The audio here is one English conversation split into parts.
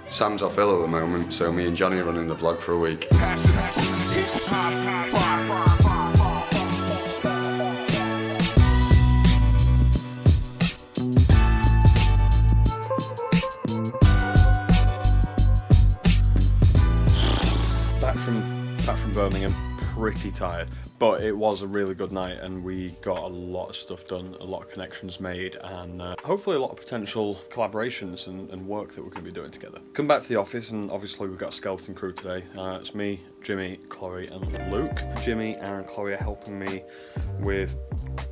Sam's off ill at the moment, so me and Johnny are running the vlog for a week. Back from Birmingham, pretty tired, but it was a really good night and we got a lot of stuff done, a lot of connections made, and hopefully a lot of potential collaborations and work that we're going to be doing together. Come back to the office and obviously we've got a skeleton crew today. It's me, Jimmy, Chloe and Luke. Jimmy, Aaron, Chloe are helping me with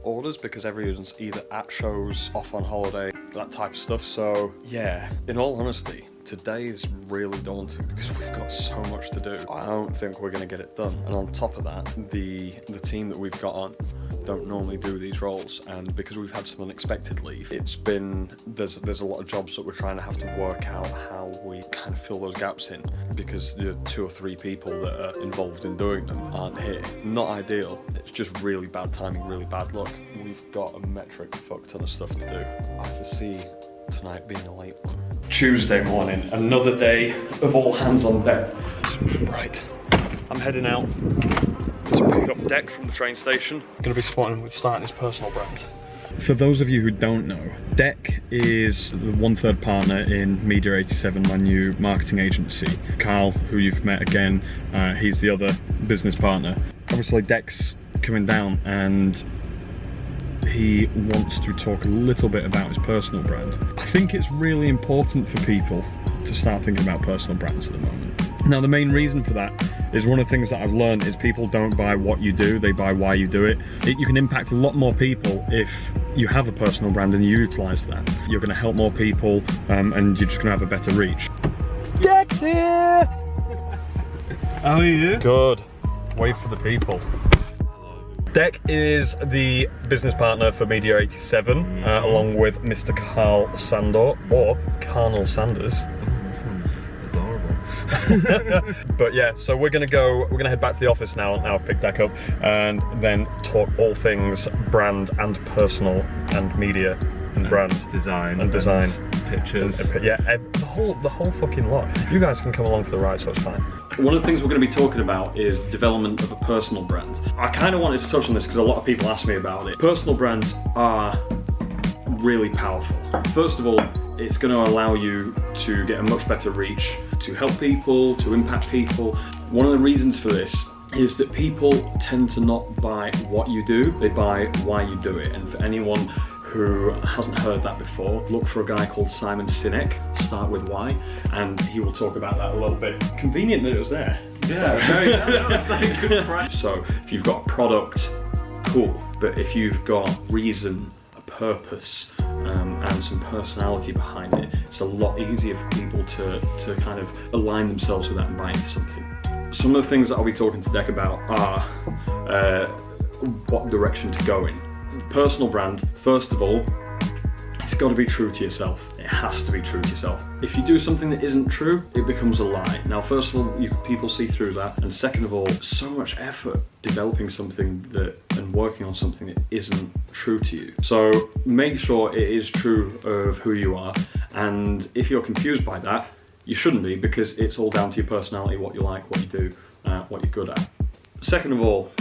orders because everyone's either at shows, off on holiday, that type of stuff. So yeah, in all honesty, today is really daunting because we've got so much to do. I don't think we're going to get it done. And on top of that, the team that we've got on don't normally do these roles, and because we've had some unexpected leave, there's a lot of jobs that we're trying to have to work out how we kind of fill those gaps in, because the 2 or 3 people that are involved in doing them aren't here. Not ideal. It's just really bad timing, really bad luck. We've got a metric fuck ton of stuff to do. I foresee tonight being a late one. Tuesday morning, another day of all hands on deck. Right, I'm heading out to pick up Deck from the train station. Going to be starting his personal brand. For those of you who don't know, Deck is the 1/3 partner in Media 87, my new marketing agency. Carl, who you've met again, he's the other business partner. Obviously Deck's coming down and he wants to talk a little bit about his personal brand. I think it's really important for people to start thinking about personal brands at the moment. Now, the main reason for that is one of the things that I've learned is people don't buy what you do, they buy why you do it. You can impact a lot more people if you have a personal brand and you utilise that. You're going to help more people and you're just going to have a better reach. Deck's here! How are you? Good. Wait for the people. Deck is the business partner for Media 87, along with Mr. Carl Sandor, or Carnal Sanders. Oh, that sounds adorable. But yeah, so we're gonna head back to the office now I've picked Deck up, and then talk all things brand and personal and media and brand. Design. Pictures. Yeah, the whole fucking lot. You guys can come along for the ride, so it's fine. One of the things we're going to be talking about is development of a personal brand. I kind of wanted to touch on this because a lot of people ask me about it. Personal brands are really powerful. First of all, it's going to allow you to get a much better reach, to help people, to impact people. One of the reasons for this is that people tend to not buy what you do, they buy why you do it. And for anyone who hasn't heard that before, look for a guy called Simon Sinek, Start With Why, and he will talk about that a little bit. Convenient that it was there. Yeah, that's like a good price. So if you've got a product, cool, but if you've got reason, a purpose, and some personality behind it, it's a lot easier for people to kind of align themselves with that and buy into something. Some of the things that I'll be talking to Deck about are what direction to go in. Personal brand, first of all, it's got to be true to yourself. It has to be true to yourself. If you do something that isn't true, it becomes a lie. Now, first of all, people see through that, and second of all, so much effort developing something and working on something that isn't true to you. So make sure it is true of who you are, and if you're confused by that, you shouldn't be, because it's all down to your personality, what you like, what you do, what you're good at. Second of all,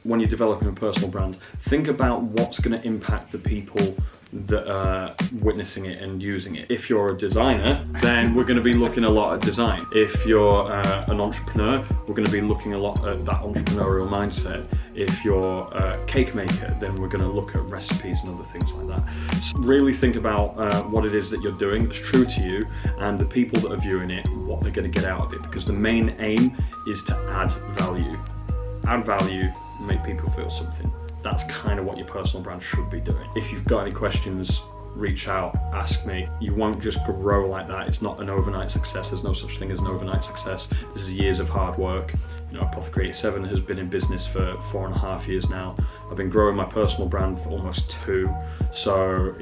when you're developing a personal brand, think about what's going to impact the people that are witnessing it and using it. If you're a designer, then we're going to be looking a lot at design. If you're an entrepreneur, we're going to be looking a lot at that entrepreneurial mindset. If you're a cake maker, then we're going to look at recipes and other things like that. So really think about what it is that you're doing that's true to you, and the people that are viewing it, what they're going to get out of it, because the main aim is to add value. Add value, make people feel something. That's kind of what your personal brand should be doing. If you've got any questions, reach out, ask me. You won't just grow like that. It's not an overnight success. There's no such thing as an overnight success. This is years of hard work. You know, Apothecary 87 has been in business for 4.5 years now. I've been growing my personal brand for almost 2. So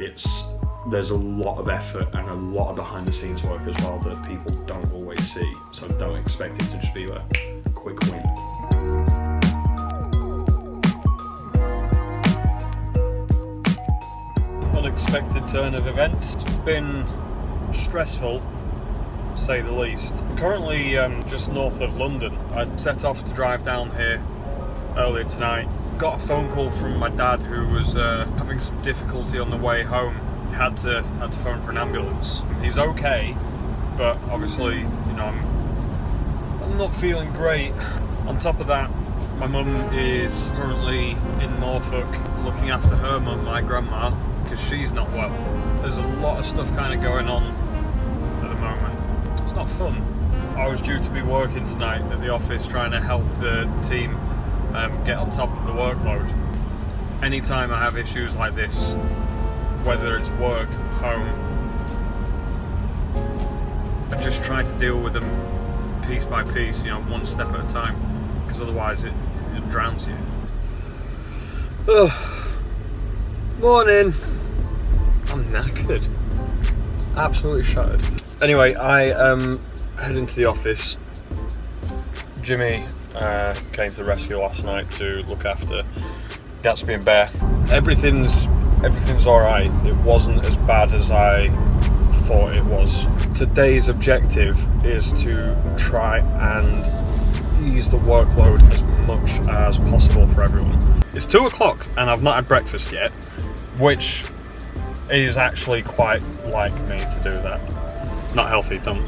there's a lot of effort and a lot of behind the scenes work as well that people don't always see. So don't expect it to just be a quick win. Unexpected turn of events. It's been stressful say the least. Currently just north of London. I set off to drive down here earlier tonight. Got a phone call from my dad who was having some difficulty on the way home. He had to phone for an ambulance. He's okay, but obviously, you know, I'm not feeling great. On top of that, my mum is currently in Norfolk looking after her mum, my grandma, because she's not well. There's a lot of stuff kind of going on at the moment. It's not fun. I was due to be working tonight at the office trying to help the team get on top of the workload. Anytime I have issues like this, whether it's work, home, I just try to deal with them piece by piece, you know, one step at a time, because otherwise it drowns you. Ugh. Morning. I'm knackered. Absolutely shattered. Anyway, I head into the office. Jimmy came to the rescue last night to look after Gatsby and Bear. Everything's alright. It wasn't as bad as I thought it was. Today's objective is to try and ease the workload as much as possible for everyone. It's 2 o'clock and I've not had breakfast yet, which is actually quite like me to do that. Not healthy, don't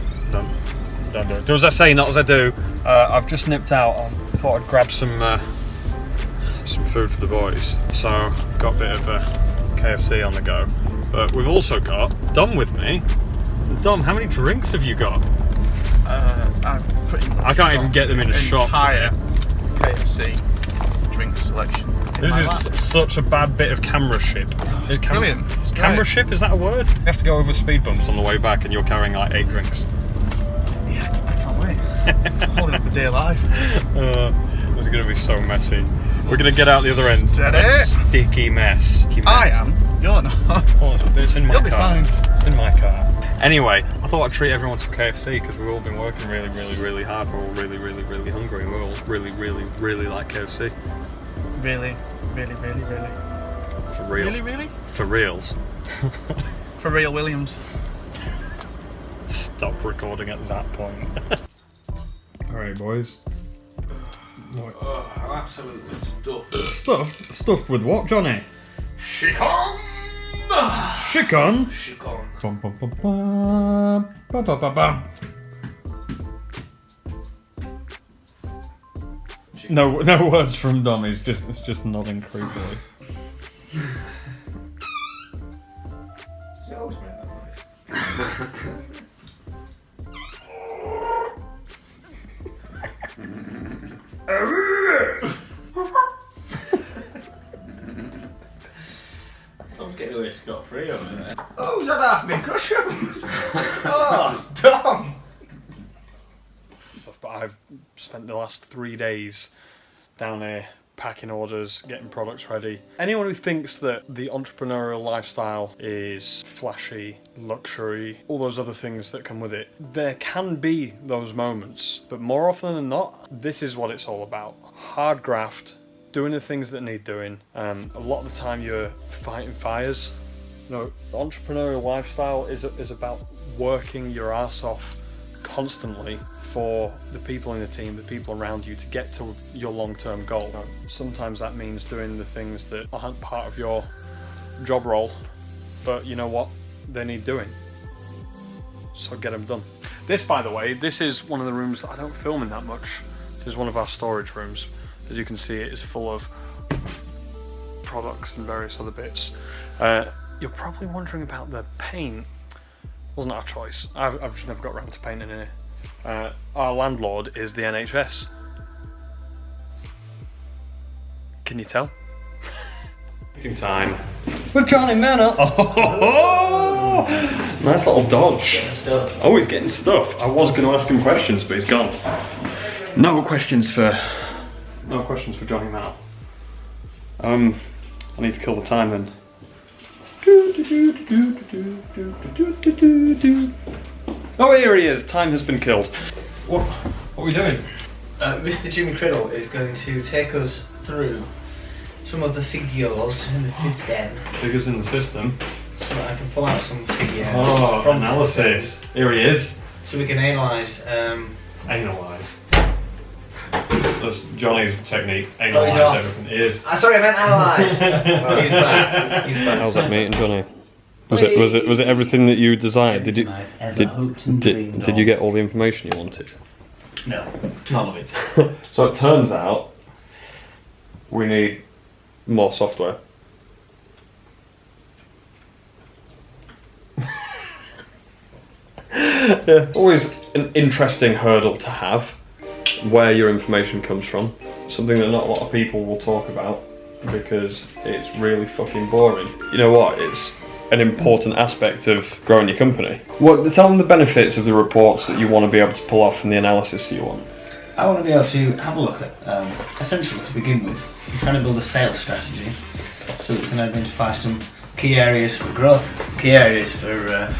do it. Do as I say, not as I do. I've just nipped out. I thought I'd grab some food for the boys. So got a bit of KFC on the go. But we've also got Dom with me. Dom, how many drinks have you got? I've pretty much I can't even get them in a shop. Entire KFC drink selection. This is such a bad bit of camera ship. It's brilliant. It's camera great. ship, is that a word? You have to go over speed bumps on the way back and you're carrying like 8 drinks. Yeah, I can't wait. I'm holding up a day alive. This is going to be so messy. We're going to get out the other end. Steady. A sticky mess. I am. You're not. Oh, it's in my You'll car. be fine. It's in my car. Anyway, I thought I'd treat everyone to KFC because we've all been working really hard. We're all really hungry and we all really like KFC. Really. For real. Really? For reals. For real, Williams. Stop recording at that point. Alright, boys. I'm absolutely stuffed. Stuffed with what, Johnny? Chicken! Chicken? Chicken. Bum, bum, bum, bum. Bum, bum, bum, bum. No words from Dom. It's just nodding creepily. She always made that Don't get away scot-free over there. Oh, who's had half me cushions? Oh, Dom! But I've spent the last 3 days down here packing orders, getting products ready. Anyone who thinks that the entrepreneurial lifestyle is flashy, luxury, all those other things that come with it, there can be those moments, but more often than not, this is what it's all about. Hard graft, doing the things that need doing. A lot of the time you're fighting fires. No, the entrepreneurial lifestyle is about working your ass off constantly for the people in the team, the people around you, to get to your long-term goal. Sometimes that means doing the things that aren't part of your job role, but you know what? They need doing. So get them done. This, by the way, this is one of the rooms that I don't film in that much. This is one of our storage rooms. As you can see, it is full of products and various other bits. You're probably wondering about the paint. Wasn't our choice. I've just never got around to painting in here. Our landlord is the NHS. Can you tell? Meeting time. With Johnny Manor. Oh, nice little dodge. Oh, he's getting stuff. I was going to ask him questions, but he's gone. No questions for Johnny Manor. I need to kill the time then. Oh, here he is. Time has been killed. What are we doing? Mr. Jimmy Criddle is going to take us through some of the figures in the system. Figures in the system. So that I can pull out some figures. Oh, from analysis. Here he is. so we can analyse. Analyse. That's Johnny's technique. Oh, he's Analyse off. everything. It is. Sorry, I meant analyse. Oh, he's back. He's back. How's that meeting, Johnny? Was it everything that you desired? Did you did you get all the information you wanted? No, none of it. So it turns out we need more software. Yeah, always an interesting hurdle to have, where your information comes from. Something that not a lot of people will talk about because it's really fucking boring. You know what? It's an important aspect of growing your company. Tell them the benefits of the reports that you want to be able to pull off and the analysis that you want. I want to be able to have a look at, essentially to begin with, I'm trying to build a sales strategy so that we can identify some key areas for growth, key areas for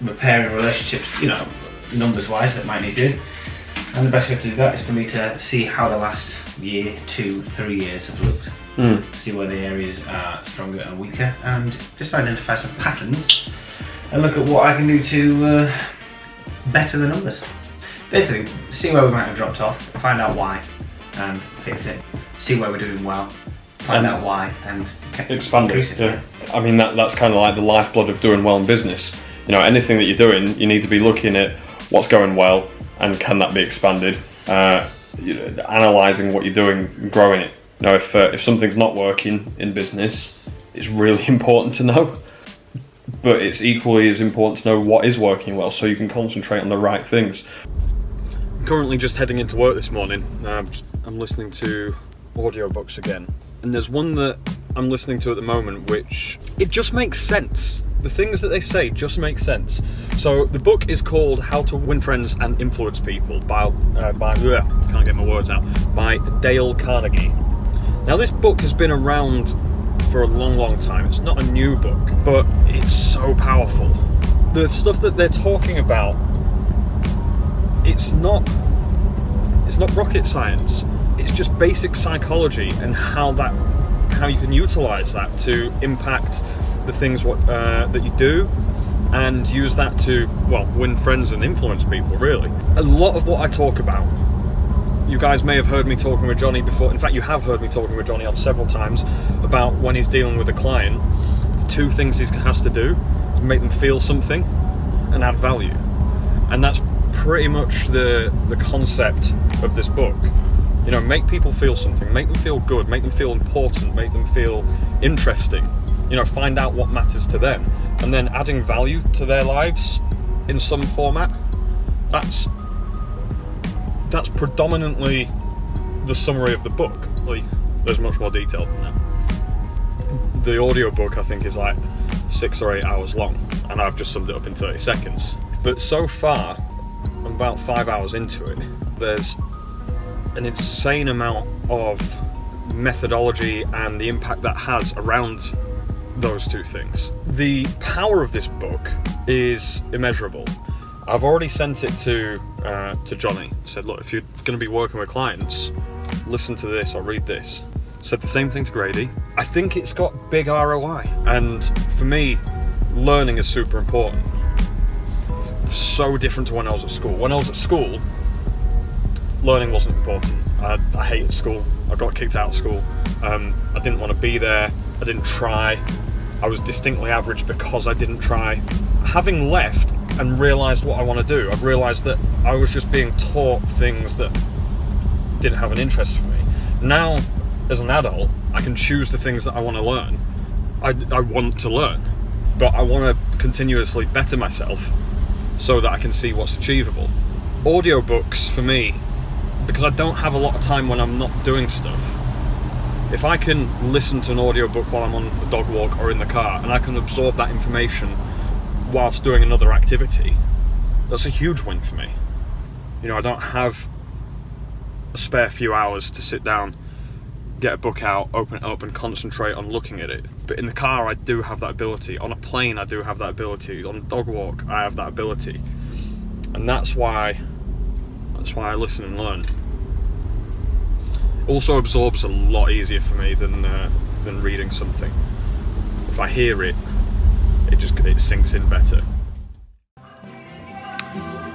repairing relationships, you know, numbers wise that might need doing. And the best way to do that is for me to see how the last year, 2, 3 years have looked. See where the areas are stronger and weaker, and just identify some patterns and look at what I can do to better the numbers. Basically, see where we might have dropped off, find out why and fix it. See where we're doing well, find out why and expand increase it. Yeah. I mean that's kind of like the lifeblood of doing well in business. You know, anything that you're doing, you need to be looking at what's going well and can that be expanded. Analysing what you're doing and growing it. You know, if something's not working in business, it's really important to know. But it's equally as important to know what is working well, so you can concentrate on the right things. I'm currently just heading into work this morning. I'm listening to audiobooks again, and there's one that I'm listening to at the moment which it just makes sense. The things that they say just make sense. So the book is called How to Win Friends and Influence People by can't get my words out, by Dale Carnegie. Now this book has been around for a long time. It's not a new book, but it's so powerful. The stuff that they're talking about, it's not rocket science. It's just basic psychology and how you can utilize that to impact the things that you do, and use that to, well, win friends and influence people, really. A lot of what I talk about, you guys may have heard me talking with Johnny before. In fact, you have heard me talking with Johnny on several times about when he's dealing with a client, the 2 things he has to do is make them feel something and add value. And that's pretty much the concept of this book. You know, make people feel something, make them feel good, make them feel important, make them feel interesting. You know, find out what matters to them, and then adding value to their lives in some format. That's predominantly the summary of the book. Like, there's much more detail than that. The audiobook, I think, is like 6 or 8 hours long, and I've just summed it up in 30 seconds. But so far, I'm about 5 hours into it. There's an insane amount of methodology and the impact that has around those 2 things. The power of this book is immeasurable. I've already sent it to Johnny. Said, look, if you're going to be working with clients, listen to this or read this. Said the same thing to Grady. I think it's got big ROI, and for me, learning is super important. So different to when I was at school. When I was at school, learning wasn't important. I hated school. I got kicked out of school. I didn't want to be there. I didn't try. I was distinctly average because I didn't try. Having left and realised what I want to do, I've realised that I was just being taught things that didn't have an interest for me. Now, as an adult, I can choose the things that I want to learn. I want to learn, but I want to continuously better myself so that I can see what's achievable. Audiobooks, for me, because I don't have a lot of time when I'm not doing stuff, if I can listen to an audiobook while I'm on a dog walk or in the car, and I can absorb that information whilst doing another activity, that's a huge win for me. You know, I don't have a spare few hours to sit down, get a book out, open it up and concentrate on looking at it. But in the car, I do have that ability. On a plane, I do have that ability. On a dog walk, I have that ability. And that's why I listen and learn. Also absorbs a lot easier for me than reading something. If I hear it, it sinks in better.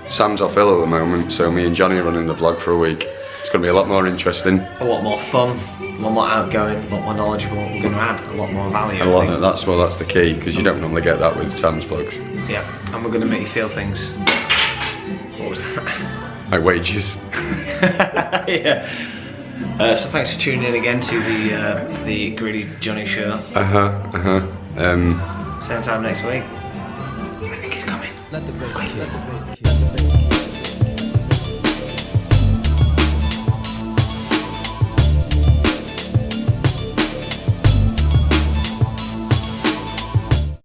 Sam's off ill at the moment, so me and Johnny are running the vlog for a week. It's going to be a lot more interesting. A lot more fun, a lot more outgoing, a lot more knowledgeable. We're going to add a lot more value. That's the key, because you don't normally get that with Sam's vlogs. Yeah, and we're going to make you feel things. What was that? Like wages. Yeah. So thanks for tuning in again to the Greedy Johnny show. Same Same time next week. I think he's coming. Let the bass kick.